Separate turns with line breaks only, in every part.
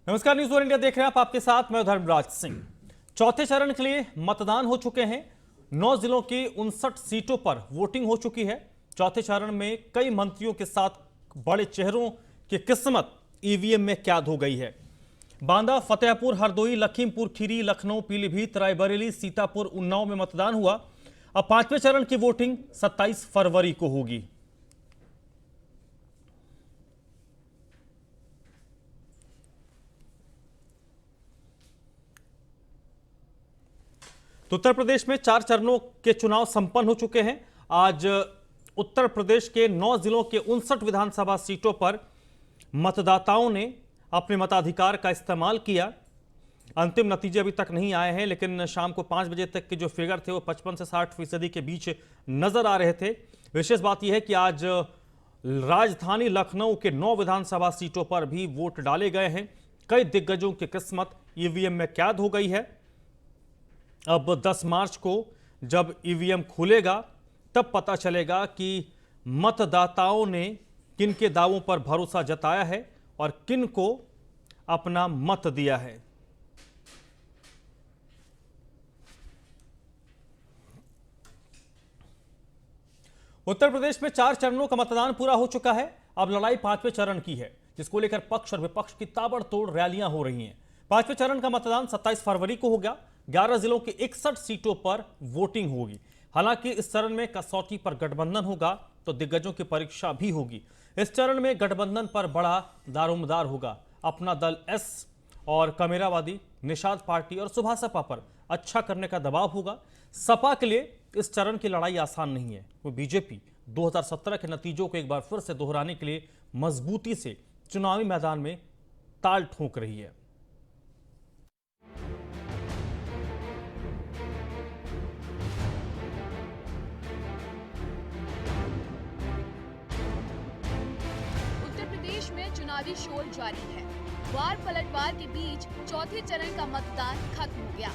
नमस्कार, news 1 India देख रहे हैं आप। आपके साथ मैं धर्मराज सिंह। चौथे चरण के लिए मतदान हो चुके हैं। 9 जिलों की 59 सीटों पर वोटिंग हो चुकी है। चौथे चरण में कई मंत्रियों के साथ बड़े चेहरों की किस्मत ईवीएम में कैद हो गई है। बांदा, फतेहपुर, हरदोई, लखीमपुर खीरी, लखनऊ, पीलीभीत, रायबरेली, सीतापुर, उन्नाव में मतदान हुआ। अब 5वें चरण की वोटिंग 27 फरवरी को होगी। तो उत्तर प्रदेश में 4 चरणों के चुनाव संपन्न हो चुके हैं। आज उत्तर प्रदेश के 9 जिलों के 59 विधानसभा सीटों पर मतदाताओं ने अपने मताधिकार का इस्तेमाल किया। अंतिम नतीजे अभी तक नहीं आए हैं, लेकिन शाम को 5 बजे तक के जो फिगर थे वो 55 से 60% के बीच नजर आ रहे थे। विशेष बात यह है कि आज राजधानी लखनऊ के 9 विधानसभा सीटों पर भी वोट डाले गए हैं। कई दिग्गजों की किस्मत ईवीएम में कैद हो गई है। अब 10 मार्च को जब ईवीएम खुलेगा तब पता चलेगा कि मतदाताओं ने किन के दावों पर भरोसा जताया है और किन को अपना मत दिया है। उत्तर प्रदेश में 4 चरणों का मतदान पूरा हो चुका है। अब लड़ाई 5वें चरण की है, जिसको लेकर पक्ष और विपक्ष की ताबड़तोड़ रैलियां हो रही हैं। 5वें चरण का मतदान 27 फरवरी को होगा। 11 जिलों की 61 सीटों पर वोटिंग होगी। हालांकि इस चरण में कसौटी पर गठबंधन होगा तो दिग्गजों की परीक्षा भी होगी। इस चरण में गठबंधन पर बड़ा दारोमदार होगा। अपना दल एस और कमेरावादी, निषाद पार्टी और सुभाष सपा पर अच्छा करने का दबाव होगा। सपा के लिए इस चरण की लड़ाई आसान नहीं है। वो बीजेपी 2017 के नतीजों को एक बार फिर से दोहराने के लिए मजबूती से चुनावी मैदान में ताल ठोक रही है।
चुनावी शोर जारी है। वार पलटवार के बीच चौथे चरण का मतदान खत्म हो गया।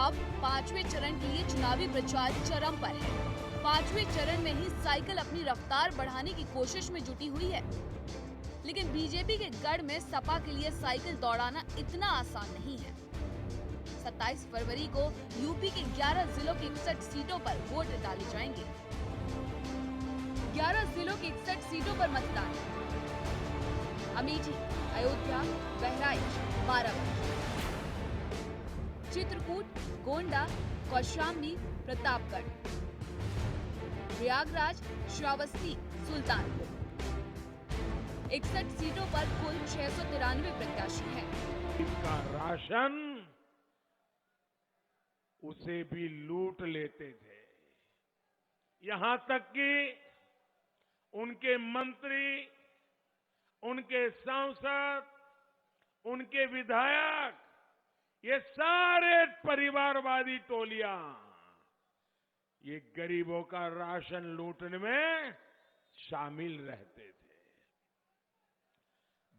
अब 5वें चरण के लिए चुनावी प्रचार चरम पर है। 5वें चरण में ही साइकिल अपनी रफ्तार बढ़ाने की कोशिश में जुटी हुई है, लेकिन बीजेपी के गढ़ में सपा के लिए साइकिल दौड़ाना इतना आसान नहीं है। 27 फरवरी को यूपी के 11 जिलों की 61 सीटों पर वोट डाले जाएंगे। 11 जिलों की 61 सीटों पर मतदान। अमेठी, अयोध्या, बहराइच, बाराबंकी, चित्रकूट, गोंडा, कौशाम्बी, प्रतापगढ़, प्रयागराज, श्रावस्ती, सुल्तानपुर। 61 सीटों पर कुल 693 प्रत्याशी हैं।
इनका राशन उसे भी लूट लेते थे। यहां तक कि उनके मंत्री, उनके सांसद, उनके विधायक, ये सारे परिवारवादी टोलियां ये गरीबों का राशन लूटने में शामिल रहते थे।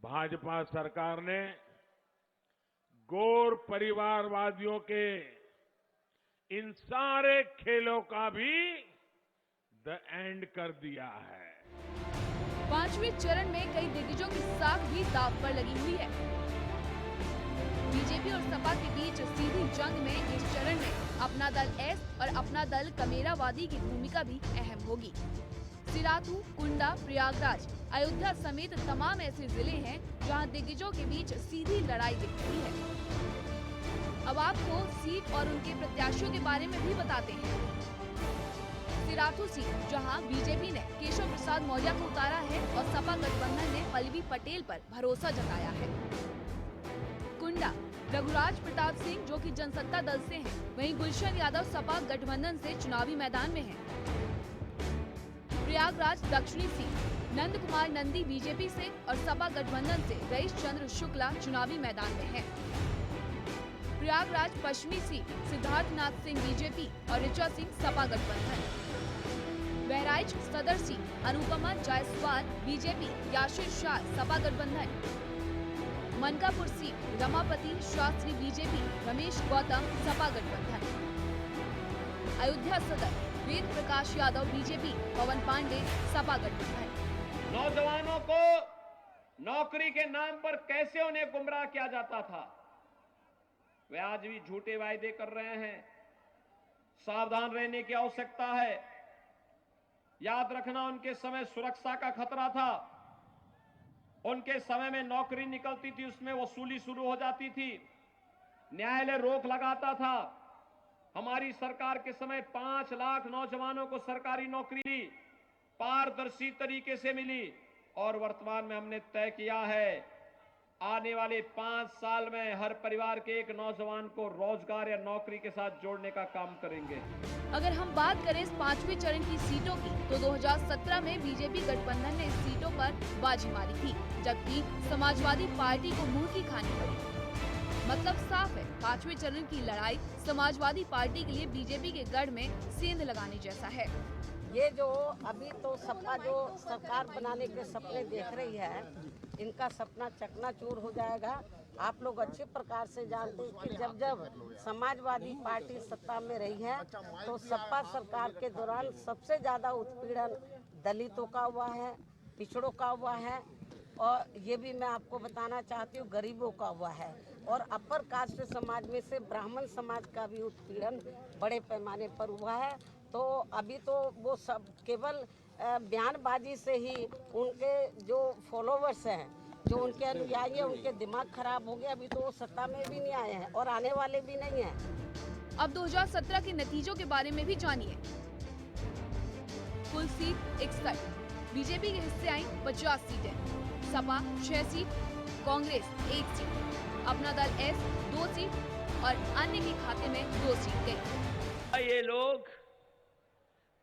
भाजपा सरकार ने गौर परिवारवादियों के इन सारे खेलों का भी द एंड कर दिया है।
5वें चरण में कई दिग्गजों की साख भी दांव पर लगी हुई है। बीजेपी और सपा के बीच सीधी जंग में इस चरण में अपना दल एस और अपना दल कमेरावादी की भूमिका भी अहम होगी। सिराथू, कुंडा, प्रयागराज, अयोध्या समेत तमाम ऐसे जिले हैं जहां दिग्गजों के बीच सीधी लड़ाई दिख रही है। अब आपको सीट और उनके प्रत्याशियों के बारे में भी बताते हैं। सिराथू सीट, जहां बीजेपी ने केशव प्रसाद मौर्य को उतारा है और सपा गठबंधन ने पल्लवी पटेल पर भरोसा जताया है। कुंडा, रघुराज प्रताप सिंह जो कि जनसत्ता दल से हैं, वहीं गुलशन यादव सपा गठबंधन से चुनावी मैदान में हैं। प्रयागराज दक्षिणी सीट, नंद कुमार नंदी बीजेपी से और सपा गठबंधन से रईस चंद्र शुक्ला चुनावी मैदान में हैं। प्रयागराज पश्चिमी सीट, सिद्धार्थ नाथ सिंह बीजेपी और ऋचा सिंह सपा गठबंधन। बहराइच सदर सीट, अनुपमा जायसवाल बीजेपी, याशिर शाह सपा गठबंधन। मनकापुर सीट, रमापति शास्त्री बीजेपी, रमेश गौतम सपा गठबंधन। अयोध्या सदर, वेद प्रकाश यादव बीजेपी, पवन पांडे सपा गठबंधन।
नौजवानों को नौकरी के नाम पर कैसे उन्हें गुमराह किया जाता था, वे आज भी झूठे वायदे कर रहे हैं। सावधान रहने की आवश्यकता है। याद रखना, उनके समय सुरक्षा का खतरा था। उनके समय में नौकरी निकलती थी, उसमें वसूली शुरू हो जाती थी, न्यायालय रोक लगाता था। हमारी सरकार के समय 5 लाख नौजवानों को सरकारी नौकरी पारदर्शी तरीके से मिली और वर्तमान में हमने तय किया है आने वाले 5 साल में हर परिवार के एक नौजवान को रोजगार या नौकरी के साथ जोड़ने का काम करेंगे।
अगर हम बात करें इस 5वें चरण की सीटों की, तो 2017 में बीजेपी गठबंधन ने इस सीटों पर बाजी मारी थी, जबकि समाजवादी पार्टी को मुंह की खानी पड़ी। मतलब साफ है, 5वें चरण की लड़ाई समाजवादी पार्टी के लिए बीजेपी के गढ़ में सेंध लगाने जैसा है।
ये जो अभी तो सपा जो सरकार बनाने के सपने देख रही है, इनका सपना चकनाचूर हो जाएगा। आप लोग अच्छे प्रकार से जानते हैं कि जब जब समाजवादी पार्टी सत्ता में रही है तो सपा सरकार के दौरान सबसे ज़्यादा उत्पीड़न दलितों का हुआ है, पिछड़ों का हुआ है, और ये भी मैं आपको बताना चाहती हूँ गरीबों का हुआ है, और अपर कास्ट समाज में से ब्राह्मण समाज का भी उत्पीड़न बड़े पैमाने पर हुआ है। तो अभी तो वो सब केवल बयानबाजी से ही उनके जो फॉलोवर्स हैं, जो उनके अनुयायी हैं, उनके दिमाग खराब हो गए। अभी तो वो सत्ता में भी नहीं आए हैं और आने वाले भी नहीं हैं।
अब 2017 के नतीजों के बारे में भी जानिए। कुल सीट 61, बीजेपी के हिस्से आई 50 सीटें, सपा 6 सीट, कांग्रेस 1 सीट, अपना दल एस 2 सीट और अन्य के खाते में 2 सीट गई।
ये लोग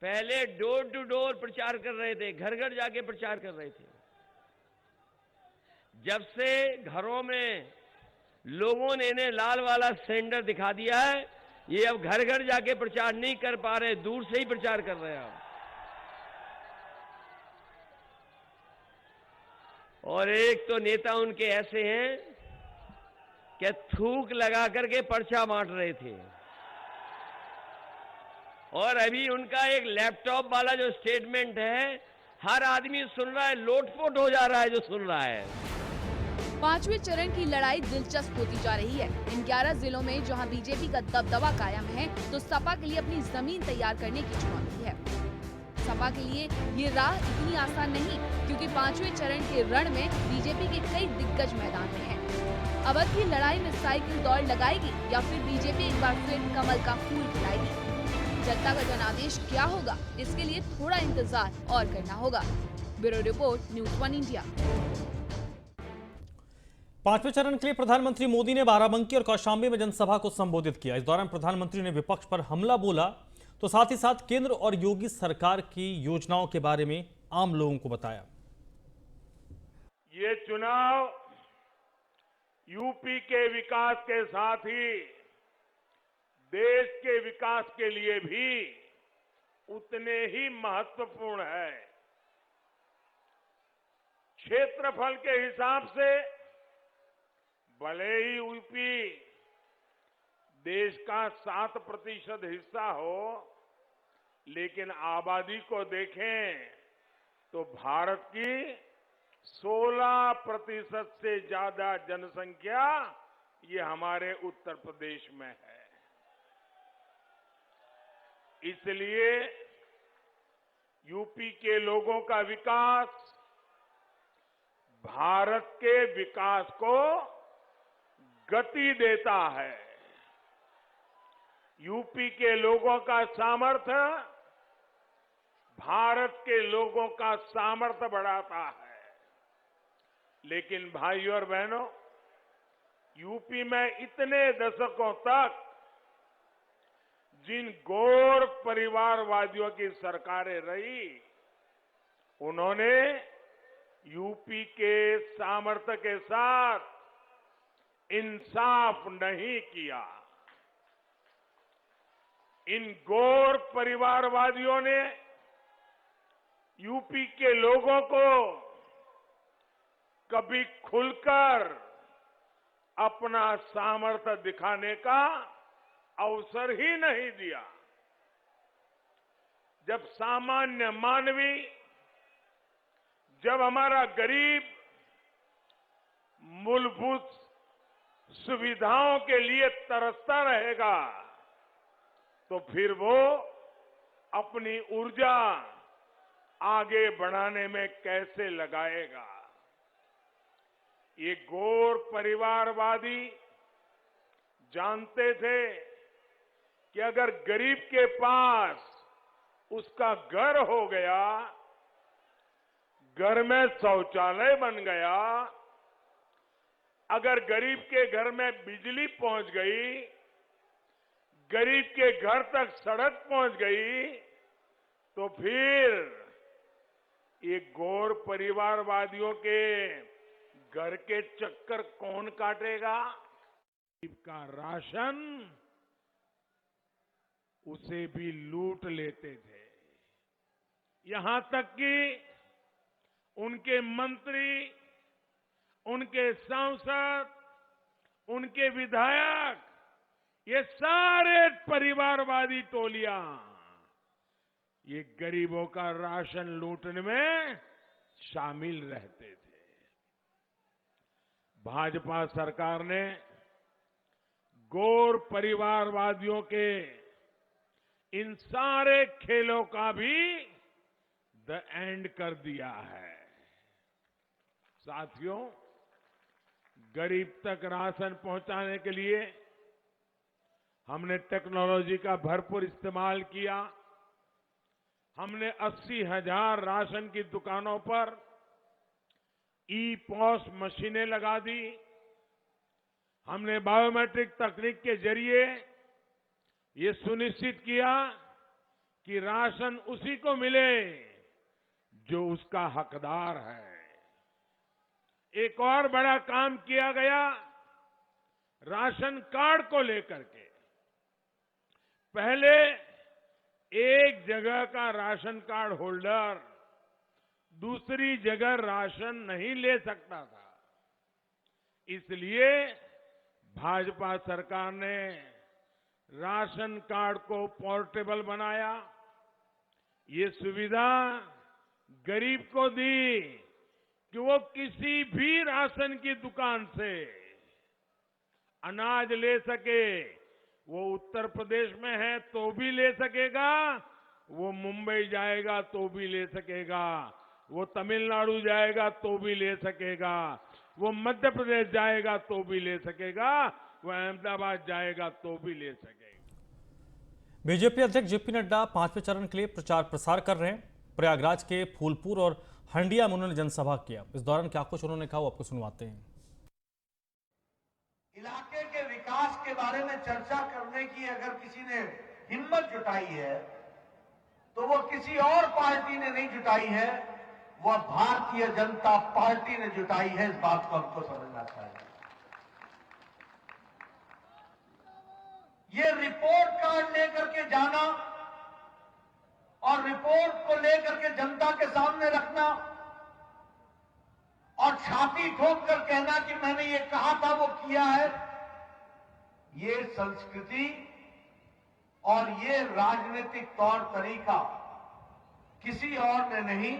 पहले डोर टू डोर प्रचार कर रहे थे, घर घर जाके प्रचार कर रहे थे। जब से घरों में लोगों ने इन्हें लाल वाला सिलेंडर दिखा दिया है, ये अब घर घर जाके प्रचार नहीं कर पा रहे, दूर से ही प्रचार कर रहे हैं। और एक तो नेता उनके ऐसे हैं कि थूक लगा करके पर्चा बांट रहे थे, और अभी उनका एक लैपटॉप वाला जो स्टेटमेंट है, हर आदमी सुन रहा है, लोटपोट हो जा रहा है जो सुन रहा है।
5वें चरण की लड़ाई दिलचस्प होती जा रही है। इन 11 जिलों में जहां बीजेपी का दबदबा कायम है, तो सपा के लिए अपनी जमीन तैयार करने की चुनौती है। सपा के लिए ये राह इतनी आसान नहीं, क्योंकि 5वें चरण के रण में बीजेपी के कई दिग्गज मैदान में हैं। अवध की लड़ाई में साइकिल दौड़ लगाएगी या फिर बीजेपी एक बार फिर कमल का फूल खिलाएगी? जनता का जनादेश क्या होगा, इसके लिए थोड़ा इंतजार और करना होगा। Bureau report, news 1 India.
5वें चरण के लिए प्रधानमंत्री मोदी ने बाराबंकी और कौशाम्बी में जनसभा को संबोधित किया। इस दौरान प्रधानमंत्री ने विपक्ष पर हमला बोला, तो साथ ही साथ केंद्र और योगी सरकार की योजनाओं के बारे में आम लोगों को बताया।
ये चुनाव यूपी के विकास के साथ ही देश के विकास के लिए भी उतने ही महत्वपूर्ण है। क्षेत्रफल के हिसाब से भले ही यूपी देश का 7% हिस्सा हो, लेकिन आबादी को देखें तो भारत की 16% से ज्यादा जनसंख्या ये हमारे उत्तर प्रदेश में है। इसलिए यूपी के लोगों का विकास भारत के विकास को गति देता है। यूपी के लोगों का सामर्थ्य भारत के लोगों का सामर्थ्य बढ़ाता है। लेकिन भाइयों और बहनों, यूपी में इतने दशकों तक जिन गौर परिवारवादियों की सरकारें रही, उन्होंने यूपी के सामर्थ्य के साथ इंसाफ नहीं किया। इन गौर परिवारवादियों ने यूपी के लोगों को कभी खुलकर अपना सामर्थ्य दिखाने का अवसर ही नहीं दिया। जब सामान्य मानवी, जब हमारा गरीब मूलभूत सुविधाओं के लिए तरसता रहेगा तो फिर वो अपनी ऊर्जा आगे बढ़ाने में कैसे लगाएगा। ये घोर परिवारवादी जानते थे कि अगर गरीब के पास उसका घर हो गया, घर में शौचालय बन गया, अगर गरीब के घर में बिजली पहुंच गई, गरीब के घर तक सड़क पहुंच गई, तो फिर ये घोर परिवारवादियों के घर के चक्कर कौन काटेगा। गरीब का राशन उसे भी लूट लेते थे। यहां तक कि उनके मंत्री, उनके सांसद, उनके विधायक, ये सारे परिवारवादी टोलियां ये गरीबों का राशन लूटने में शामिल रहते थे। भाजपा सरकार ने घोर परिवारवादियों के इन सारे खेलों का भी द एंड कर दिया है। साथियों, गरीब तक राशन पहुंचाने के लिए हमने टेक्नोलॉजी का भरपूर इस्तेमाल किया। हमने 80,000 राशन की दुकानों पर ई-पॉस मशीनें लगा दी। हमने बायोमेट्रिक तकनीक के जरिए ये सुनिश्चित किया कि राशन उसी को मिले जो उसका हकदार है। एक और बड़ा काम किया गया राशन कार्ड को लेकर के। पहले एक जगह का राशन कार्ड होल्डर दूसरी जगह राशन नहीं ले सकता था। इसलिए भाजपा सरकार ने राशन कार्ड को पोर्टेबल बनाया। ये सुविधा गरीब को दी कि वो किसी भी राशन की दुकान से अनाज ले सके। वो उत्तर प्रदेश में है तो भी ले सकेगा, वो मुंबई जाएगा तो भी ले सकेगा, वो तमिलनाडु जाएगा तो भी ले सकेगा, वो मध्य प्रदेश जाएगा तो भी ले सकेगा, वो अहमदाबाद जाएगा तो भी ले सकेगा।
बीजेपी अध्यक्ष जेपी नड्डा 5वें चरण के लिए प्रचार प्रसार कर रहे हैं। प्रयागराज के फूलपुर और हंडिया में उन्होंने जनसभा किया। इस दौरान क्या कुछ उन्होंने कहा वो आपको सुनवाते हैं।
इलाके के विकास के बारे में चर्चा करने की अगर किसी ने हिम्मत जुटाई है तो वो किसी और पार्टी ने नहीं जुटाई है, वह भारतीय जनता पार्टी ने जुटाई है। इस बात को हमको समझना चाहिए। ये रिपोर्ट कार्ड लेकर के जाना और रिपोर्ट को लेकर के जनता के सामने रखना और छाती ठोक कर कहना कि मैंने ये कहा था वो किया है, ये संस्कृति और ये राजनीतिक तौर तरीका किसी और ने नहीं,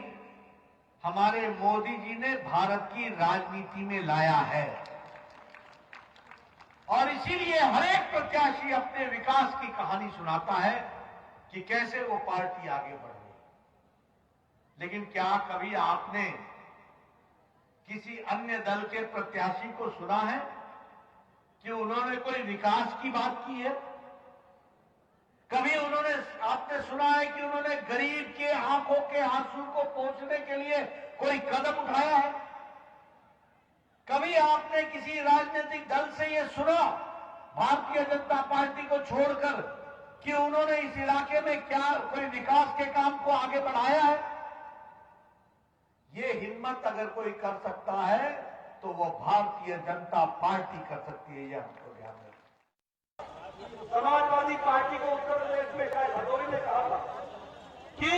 हमारे मोदी जी ने भारत की राजनीति में लाया है। और इसीलिए हर एक प्रत्याशी अपने विकास की कहानी सुनाता है कि कैसे वो पार्टी आगे बढ़ रही। लेकिन क्या कभी आपने किसी अन्य दल के प्रत्याशी को सुना है कि उन्होंने कोई विकास की बात की है? कभी आपने सुना है कि उन्होंने गरीब के आंखों के आंसू को पोंछने के लिए कोई कदम उठाया है? कभी आपने किसी राजनीतिक दल से यह सुना, भारतीय जनता पार्टी को छोड़कर, कि उन्होंने इस इलाके में क्या कोई विकास के काम को आगे बढ़ाया है? ये हिम्मत अगर कोई कर सकता है तो वो भारतीय जनता पार्टी कर सकती है। यह हमको ध्यान रखना। समाजवादी पार्टी को उत्तर प्रदेश में शायद भदौरी ने कहा था कि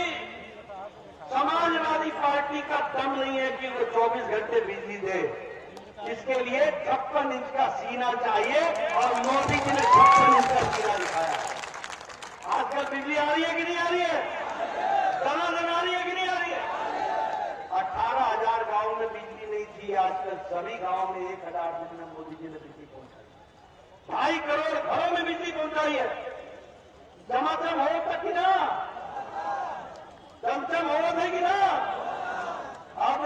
समाजवादी पार्टी का दम नहीं है कि वो 24 घंटे बिजली दे। इसके लिए 56 इंच का सीना चाहिए और मोदी जी ने 56 इंच का सीना दिखाया। आजकल बिजली आ रही है कि नहीं आ रही है? दनादन आ रही है कि नहीं आ रही है? 18,000 गांव में बिजली नहीं थी। कि आजकल सभी गांव में 1000 दिन में मोदी जी ने बिजली पहुंचाई, 2.5 करोड़ घरों में बिजली पहुंचाई है। चमाचम हो तक कि ना, चमचम हो थे कि ना। अब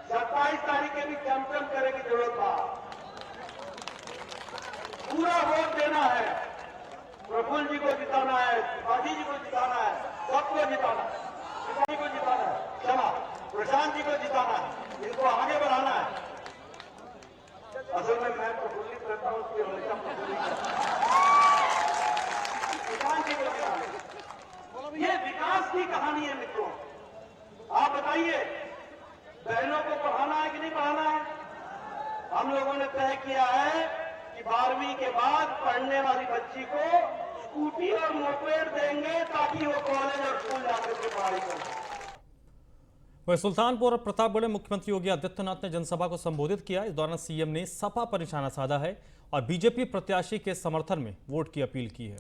27 तारीख के भी चमचम करने की जरूरत था। पूरा वोट देना है, प्रफुल्ल जी को जिताना है, गांधी जी को जिताना है, सबको जिताना है, किसी को जिताना है, क्षमा प्रशांत जी को जिताना है, इनको आगे बढ़ाना है। असल में मैं प्रफुल्लित रहता हूं, उसकी हमेशा प्रफुल्लित प्रशांत जी को जिताना। ये विकास की कहानी है मित्रों। आप बताइए, बहनों को पढ़ाना है कि नहीं पढ़ाना है? हम लोगों ने तय किया है कि 12वीं के बाद पढ़ने वाली बच्ची को स्कूटी और मोपेड देंगे ताकि वो कॉलेज और स्कूल जाकर के पढ़ाई करें।
वहीं सुल्तानपुर और प्रतापगढ़ में मुख्यमंत्री योगी आदित्यनाथ ने जनसभा को संबोधित किया। इस दौरान सीएम ने सपा पर निशाना साधा है और बीजेपी प्रत्याशी के समर्थन में वोट की अपील की है।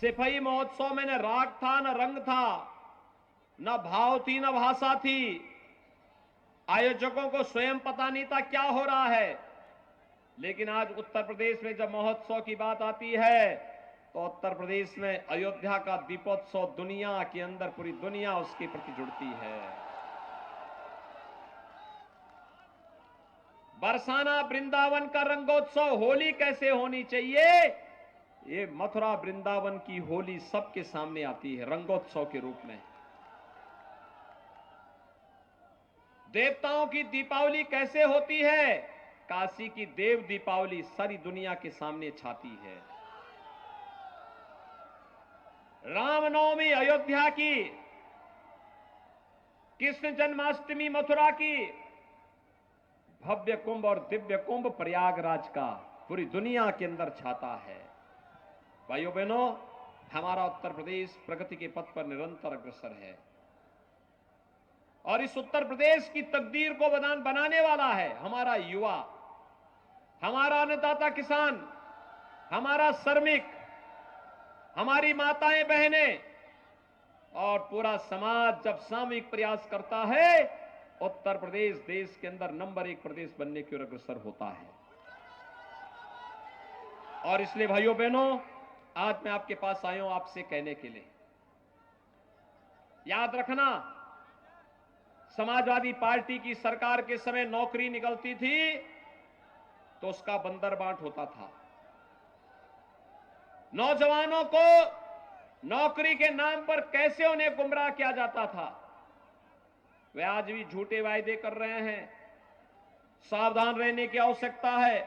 सिपाही महोत्सव में न राग था, न रंग था, न भाव थी, न भाषा थी। आयोजकों को स्वयं पता नहीं था क्या हो रहा है। लेकिन आज उत्तर प्रदेश में जब महोत्सव की बात आती है तो उत्तर प्रदेश में अयोध्या का दीपोत्सव दुनिया के अंदर पूरी दुनिया उसके प्रति जुड़ती है। बरसाना वृंदावन का रंगोत्सव होली कैसे होनी चाहिए, ये मथुरा वृंदावन की होली सबके सामने आती है रंगोत्सव के रूप में। देवताओं की दीपावली कैसे होती है, काशी की देव दीपावली सारी दुनिया के सामने छाती है। रामनवमी अयोध्या की, कृष्ण जन्माष्टमी मथुरा की, भव्य कुंभ और दिव्य कुंभ प्रयागराज का पूरी दुनिया के अंदर छाता है। भाइयों बहनों, हमारा उत्तर प्रदेश प्रगति के पथ पर निरंतर अग्रसर है और इस उत्तर प्रदेश की तकदीर को बनाने वाला है हमारा युवा, हमारा अन्नदाता किसान, हमारा श्रमिक, हमारी माताएं बहनें और पूरा समाज जब सामूहिक प्रयास करता है, उत्तर प्रदेश देश के अंदर नंबर 1 प्रदेश बनने की ओर अग्रसर होता है। और इसलिए भाइयों बहनों, आज मैं आपके पास आया हूं आपसे कहने के लिए, याद रखना, समाजवादी पार्टी की सरकार के समय नौकरी निकलती थी तो उसका बंदरबाट होता था। नौजवानों को नौकरी के नाम पर कैसे उन्हें गुमराह किया जाता था, वे आज भी झूठे वायदे कर रहे हैं। सावधान रहने की आवश्यकता है।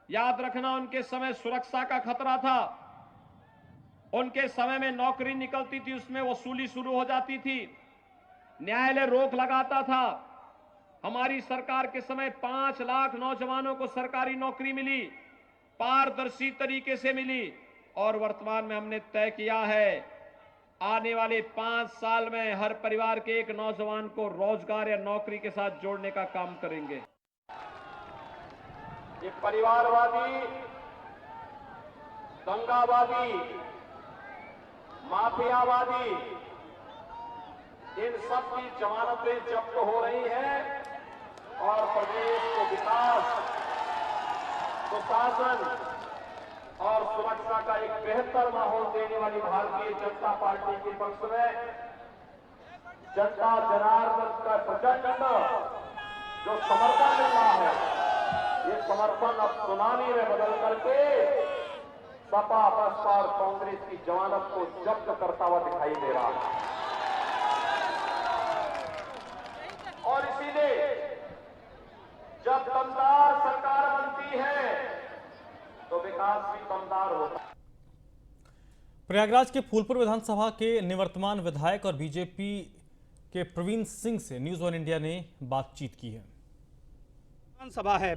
याद रखना, उनके समय सुरक्षा का खतरा था। उनके समय में नौकरी निकलती थी, उसमें वसूली शुरू हो जाती थी, न्यायालय रोक लगाता था। हमारी सरकार के समय 5 लाख नौजवानों को सरकारी नौकरी मिली, पारदर्शी तरीके से मिली। और वर्तमान में हमने तय किया है, आने वाले 5 साल में हर परिवार के एक नौजवान को रोजगार या नौकरी के साथ जोड़ने का काम करेंगे। ये परिवारवादी, दंगावादी, माफियावादी, इन सब की जमानतें जब्त हो रही हैं और प्रदेश को विकास, सुशासन और सुरक्षा का एक बेहतर माहौल देने वाली भारतीय जनता पार्टी के पक्ष में जनता जनार्दन का प्रचंड जो समर्थन मिल रहा है, ये समर्थन अब सुनामी में बदल करके सपा, बसपा और कांग्रेस की जमानत को जब्त करता हुआ दिखाई दे रहा है। और इसीलिए जब दमदार सरकार बनती है तो विकास भी दमदार होगा।
प्रयागराज के फूलपुर विधानसभा के निवर्तमान विधायक और बीजेपी के प्रवीण सिंह से न्यूज़ 1 इंडिया ने बातचीत की है।
विधानसभा है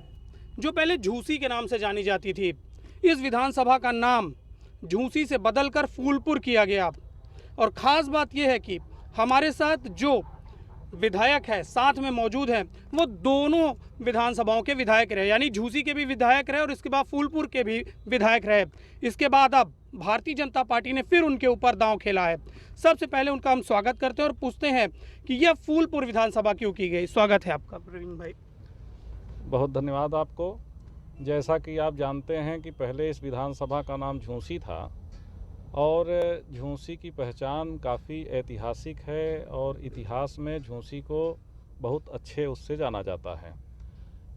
जो पहले झूसी के नाम से जानी जाती थी। इस विधानसभा का नाम झूसी से बदलकर फूलपुर किया गया और ख़ास बात यह है कि हमारे साथ जो विधायक है साथ में मौजूद हैं वो दोनों विधानसभाओं के विधायक रहे, यानी झूसी के भी विधायक रहे और इसके बाद फूलपुर के भी विधायक रहे। इसके बाद अब भारतीय जनता पार्टी ने फिर उनके ऊपर दांव खेला है। सबसे पहले उनका हम स्वागत करते हैं और पूछते हैं कि यह फूलपुर विधानसभा क्यों की गई। स्वागत है आपका प्रवीण भाई।
बहुत धन्यवाद आपको। जैसा कि आप जानते हैं कि पहले इस विधानसभा का नाम झूसी था और झूसी की पहचान काफ़ी ऐतिहासिक है और इतिहास में झूसी को बहुत अच्छे उससे जाना जाता है।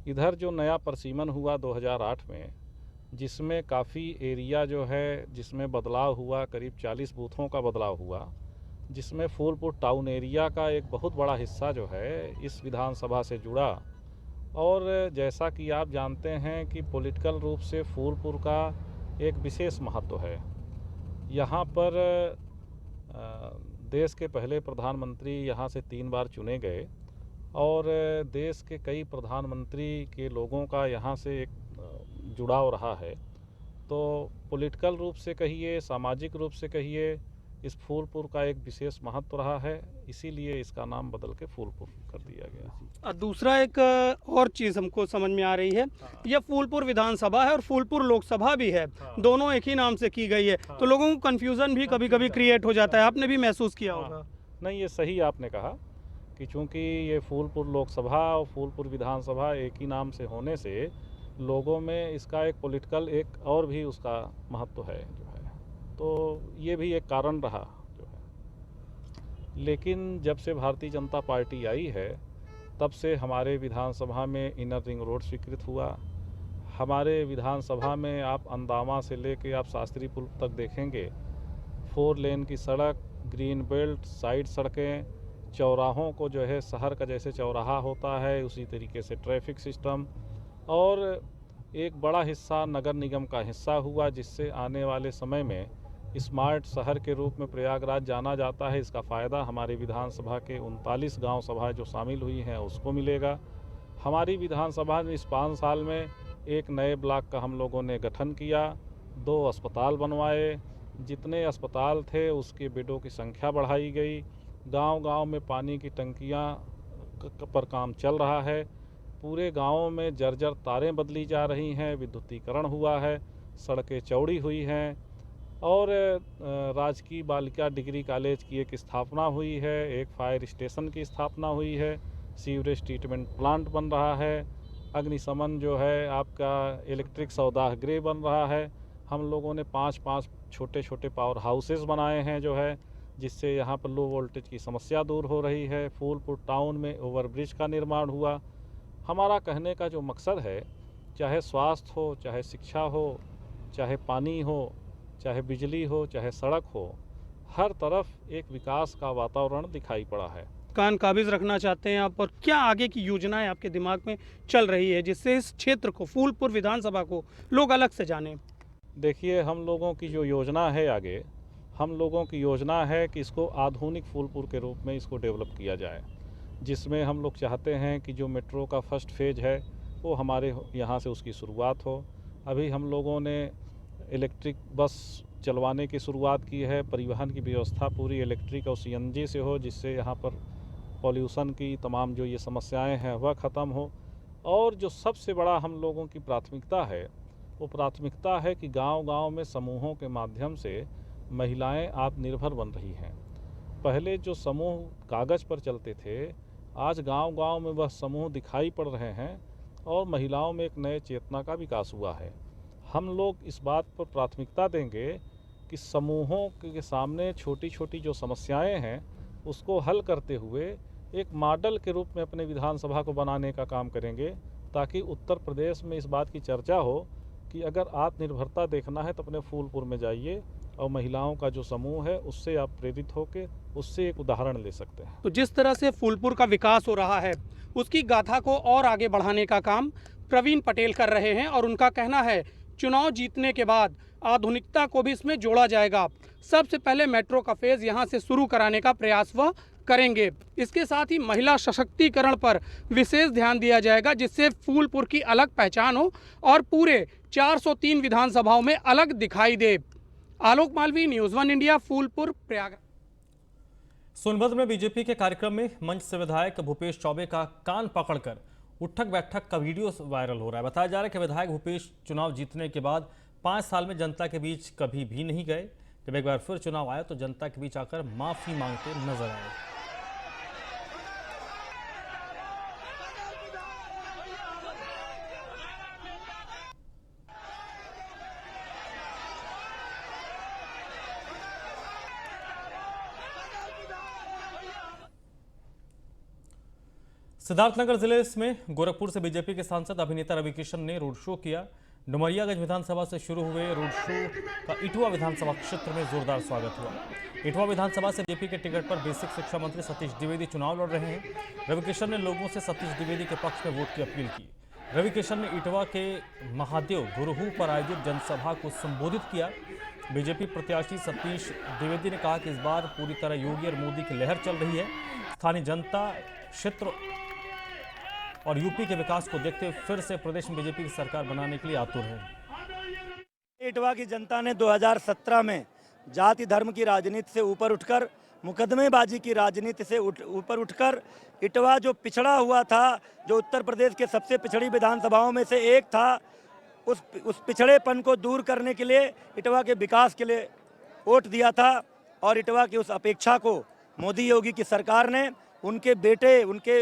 इधर जो नया परसीमन हुआ 2008 में, जिसमें काफ़ी एरिया जो है जिसमें बदलाव हुआ, करीब 40 बूथों का बदलाव हुआ, जिसमें फूलपुर टाउन एरिया का एक बहुत बड़ा हिस्सा जो है इस विधानसभा से जुड़ा। और जैसा कि आप जानते हैं कि पॉलिटिकल रूप से फूलपुर का एक विशेष महत्व है। यहाँ पर देश के पहले प्रधानमंत्री यहाँ से 3 बार चुने गए और देश के कई प्रधानमंत्री के लोगों का यहाँ से एक जुड़ाव रहा है। तो पॉलिटिकल रूप से कहिए, सामाजिक रूप से कहिए, इस फूलपुर का एक विशेष महत्व रहा है, इसीलिए इसका नाम बदल के फूलपुर कर दिया गया।
और दूसरा एक और चीज़ हमको समझ में आ रही है, यह फूलपुर विधानसभा है और फूलपुर लोकसभा भी है, दोनों एक ही नाम से की गई है, तो लोगों को कन्फ्यूज़न भी कभी कभी क्रिएट हो जाता है। आपने भी महसूस किया होगा।
नहीं, ये सही आपने कहा कि चूँकि ये फूलपुर लोकसभा और फूलपुर विधानसभा एक ही नाम से होने से लोगों में इसका एक पॉलिटिकल एक और भी उसका महत्व है जो है, तो ये भी एक कारण रहा जो है। लेकिन जब से भारतीय जनता पार्टी आई है तब से हमारे विधानसभा में इनर रिंग रोड स्वीकृत हुआ। हमारे विधानसभा में आप अंदामा से लेके आप शास्त्री पुल तक देखेंगे 4 लेन की सड़क, ग्रीन बेल्ट, साइड सड़कें, चौराहों को जो है शहर का जैसे चौराहा होता है उसी तरीके से ट्रैफिक सिस्टम, और एक बड़ा हिस्सा नगर निगम का हिस्सा हुआ, जिससे आने वाले समय में स्मार्ट शहर के रूप में प्रयागराज जाना जाता है। इसका फ़ायदा हमारी विधानसभा के 39 गांव सभाएं जो शामिल हुई हैं उसको मिलेगा। हमारी विधानसभा ने इस 5 साल में एक नए ब्लॉक का हम लोगों ने गठन किया, 2 अस्पताल बनवाए, जितने अस्पताल थे उसके बेडों की संख्या बढ़ाई गई, गांव-गांव में पानी की टंकियां पर काम चल रहा है, पूरे गाँवों में जर्जर तारें बदली जा रही हैं, विद्युतीकरण हुआ है, सड़कें चौड़ी हुई हैं और राजकीय बालिका डिग्री कॉलेज की एक स्थापना हुई है, एक फायर स्टेशन की स्थापना हुई है, सीवरेज ट्रीटमेंट प्लांट बन रहा है, अग्निशमन जो है आपका इलेक्ट्रिक सौदाह गृह बन रहा है। हम लोगों ने 5-5 छोटे छोटे पावर हाउसेस बनाए हैं जो है, जिससे यहाँ पर लो वोल्टेज की समस्या दूर हो रही है। फूलपुर टाउन में ओवरब्रिज का निर्माण हुआ। हमारा कहने का जो मकसद है, चाहे स्वास्थ्य हो, चाहे शिक्षा हो, चाहे पानी हो, चाहे बिजली हो, चाहे सड़क हो, हर तरफ एक विकास का वातावरण दिखाई पड़ा है।
कान काबिज रखना चाहते हैं आप, और क्या आगे की योजनाएं आपके दिमाग में चल रही है जिससे इस क्षेत्र को, फूलपुर विधानसभा को लोग अलग से जानें?
देखिए, हम लोगों की जो योजना है आगे, हम लोगों की योजना है कि इसको आधुनिक फूलपुर के रूप में इसको डेवलप किया जाए, जिसमें हम लोग चाहते हैं कि जो मेट्रो का फर्स्ट फेज है वो हमारे यहाँ से उसकी शुरुआत हो। अभी हम लोगों ने इलेक्ट्रिक बस चलवाने की शुरुआत की है, परिवहन की व्यवस्था पूरी इलेक्ट्रिक और CNG से हो, जिससे यहाँ पर पॉल्यूशन की तमाम जो ये समस्याएं हैं वह ख़त्म हो। और जो सबसे बड़ा हम लोगों की प्राथमिकता है वो प्राथमिकता है कि गांव-गांव में समूहों के माध्यम से महिलाएं आत्मनिर्भर बन रही हैं। पहले जो समूह कागज़ पर चलते थे, आज गांव-गांव में वह समूह दिखाई पड़ रहे हैं और महिलाओं में एक नए चेतना का विकास हुआ है। हम लोग इस बात पर प्राथमिकता देंगे कि समूहों के सामने छोटी छोटी जो समस्याएं हैं उसको हल करते हुए एक मॉडल के रूप में अपने विधानसभा को बनाने का काम करेंगे, ताकि उत्तर प्रदेश में इस बात की चर्चा हो कि अगर आत्मनिर्भरता देखना है तो अपने फूलपुर में जाइए और महिलाओं का जो समूह है उससे आप प्रेरित होकर उससे एक उदाहरण ले सकते हैं।
तो जिस तरह से फूलपुर का विकास हो रहा है उसकी गाथा को और आगे बढ़ाने का काम प्रवीण पटेल कर रहे हैं, और उनका कहना है चुनाव जीतने के बाद आधुनिकता को भी इसमें जोड़ा जाएगा। सबसे पहले मेट्रो का फेज यहां से शुरू कराने का प्रयास वह करेंगे। इसके साथ ही महिला सशक्तिकरण पर विशेष ध्यान दिया जाएगा, जिससे फूलपुर की अलग पहचान हो और पूरे 403 विधानसभाओं में अलग दिखाई दे। आलोक मालवी, न्यूज़ 1 इंडिया, फूलपुर, प्रयागराज।
सोनभद्र में बीजेपी के कार्यक्रम में मंच से विधायक भूपेश चौबे का कान पकड़कर उठक बैठक का वीडियो वायरल हो रहा है। बताया जा रहा है कि विधायक भूपेश चुनाव जीतने के बाद 5 साल में जनता के बीच कभी भी नहीं गए। जब एक बार फिर चुनाव आया तो जनता के बीच आकर माफी मांगते नजर आए। सिद्धार्थनगर जिले में गोरखपुर से बीजेपी के सांसद अभिनेता रविकिशन ने रोड शो किया। डुमरियागंज विधानसभा से शुरू हुए रोड शो का इटवा विधानसभा क्षेत्र में जोरदार स्वागत हुआ। इटवा विधानसभा से बीजेपी के टिकट पर बेसिक शिक्षा मंत्री सतीश द्विवेदी चुनाव लड़ रहे हैं। रविकिशन ने लोगों से सतीश द्विवेदी के पक्ष में वोट की अपील की। रविकिशन ने इटवा के महादेव गुरुहू पर आयोजित जनसभा को संबोधित किया। बीजेपी प्रत्याशी सतीश द्विवेदी ने कहा कि इस बार पूरी तरह योगी और मोदी की लहर चल रही है। स्थानीय जनता क्षेत्र और यूपी के विकास को देखते हुए फिर से प्रदेश में बीजेपी की सरकार बनाने के लिए आतुर है।
इटवा की जनता ने 2017 में जाति धर्म की राजनीति से ऊपर उठकर, मुकदमेबाजी की राजनीति से ऊपर उठकर इटवा जो पिछड़ा हुआ था, जो उत्तर प्रदेश के सबसे पिछड़ी विधानसभाओं में से एक था, उस पिछड़ेपन को दूर करने के लिए, इटवा के विकास के लिए वोट दिया था। और इटवा की उस अपेक्षा को मोदी योगी की सरकार ने उनके बेटे, उनके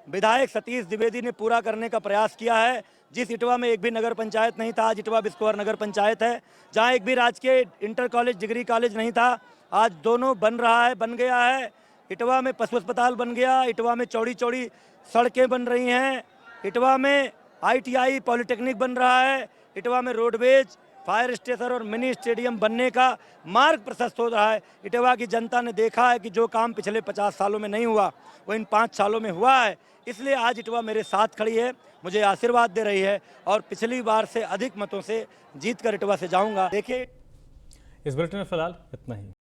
विधायक सतीश द्विवेदी ने पूरा करने का प्रयास किया है। जिस इटवा में एक भी नगर पंचायत नहीं था, आज इटवा बिस्कोर नगर पंचायत है। जहां एक भी राजकीय इंटर कॉलेज, डिग्री कॉलेज नहीं था, आज दोनों बन रहा है, बन गया है। इटवा में पशु अस्पताल बन गया, इटवा में चौड़ी चौड़ी सड़कें बन रही हैं, इटवा में ITI पॉलिटेक्निक बन रहा है, इटवा में रोडवेज, फायर स्टेशन और मिनी स्टेडियम बनने का मार्ग प्रशस्त हो रहा है। इटवा की जनता ने देखा है कि जो काम पिछले 50 सालों में नहीं हुआ वो इन 5 सालों में हुआ है। इसलिए आज इटवा मेरे साथ खड़ी है, मुझे आशीर्वाद दे रही है और पिछली बार से अधिक मतों से जीत कर इटवा से जाऊंगा। देखिए,
इस बुलेटिन में फिलहाल इतना ही।